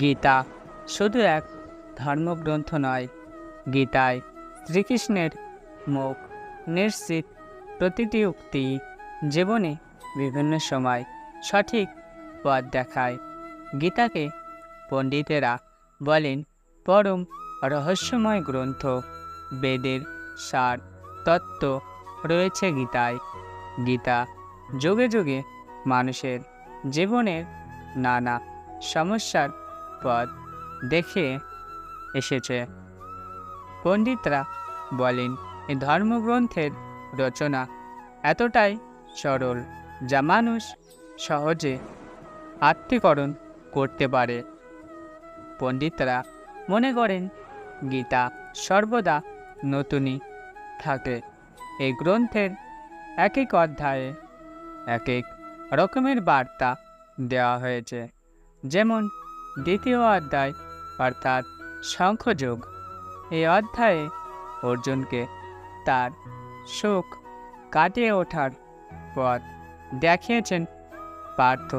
গীতা শুধু এক ধর্মগ্রন্থ নয়, গীতায় শ্রীকৃষ্ণের মুখ নিশ্চিত প্রতিটি উক্তি জীবনে বিভিন্ন সময় সঠিক পথ দেখায়। গীতাকে পণ্ডিতেরা বলেন পরম রহস্যময় গ্রন্থ। বেদের সার তত্ত্ব রয়েছে গীতায়। গীতা যুগে যুগে মানুষের জীবনের নানা সমস্যার পথ দেখে এসেছে। পণ্ডিতরা বলেন এই ধর্মগ্রন্থের রচনা এতটাই সরল যা মানুষ সহজে আত্মীকরণ করতে পারে। পণ্ডিতরা মনে করেন গীতা সর্বদা নতুনই থাকে। এই গ্রন্থের এক এক অধ্যায়ে এক এক রকমের বার্তা দেওয়া হয়েছে। যেমন দ্বিতীয় অধ্যায় অর্থাৎ সাংখ্যযোগ, এই অধ্যায়ে অর্জুনকে তার শোক কাটিয়ে ওঠার পথ দেখিয়েছেন পার্থ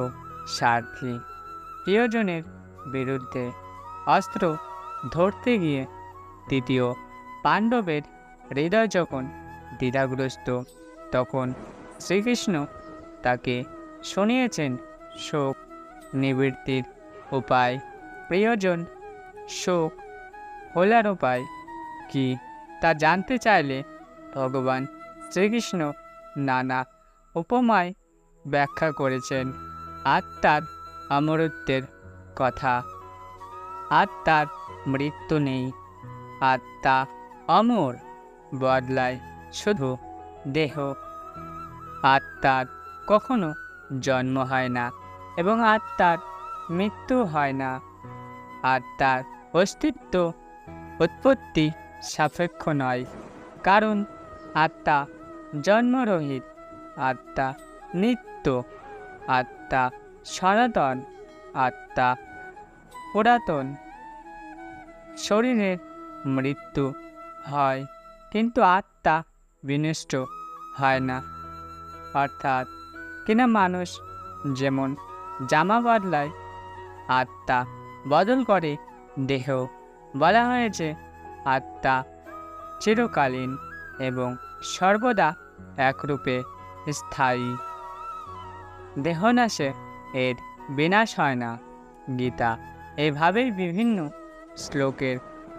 সারথি। প্রিয়জনের বিরুদ্ধে অস্ত্র ধরতে গিয়ে তৃতীয় পাণ্ডবের হৃদয় যখন দ্বিধাগ্রস্ত, তখন শ্রীকৃষ্ণ তাকে শুনিয়েছেন শোক নিবৃত্তির উপায়। প্রিয়জন শোক ভোলার উপায় কি তা জানতে চাইলে ভগবান শ্রীকৃষ্ণ নানা উপমায় ব্যাখ্যা করেছেন। আত্মার অমরত্বের কথা। আত্মার মৃত্যু নেই, আত্মা অমর, বদলায় শুধু দেহ। আত্মার কখনো জন্ম হয় না এবং আত্মার মৃত্যু হয় না। আত্মার অস্তিত্ব উৎপত্তি সাপেক্ষ নয়, কারণ আত্মা জন্মরহিত, আত্মা নিত্য, আত্মা সনাতন, আত্মা পুরাতন। শরীরের মৃত্যু হয় কিন্তু আত্মা বিনষ্ট হয় না। অর্থাৎ কিনা মানুষ যেমন জামা বদলায়, আত্মা বদল করে দেহ। বলা হয়েছে আত্মা চিরকালীন এবং সর্বদা একরূপে স্থায়ী। দেহনাশে এর বিনাশ হয় না। গীতা এভাবেই বিভিন্ন শ্লোকের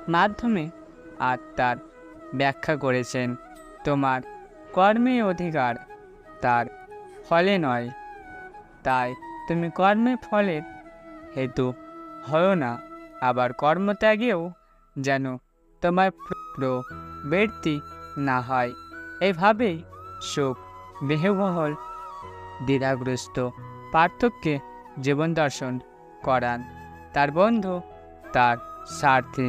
মাধ্যমে আত্মার ব্যাখ্যা করেছেন। তোমার কর্মে অধিকার, তার ফলে নয়। তাই তুমি কর্মে ফলের হেতু হও না, আবার কর্মত্যাগেও যেন তোমার প্রবৃত্তি না হয়। এভাবেই শোক বিহ্বল দ্বিধাগ্রস্ত পার্থক্যে জীবন দর্শন করান তার বন্ধু, তার সারথি।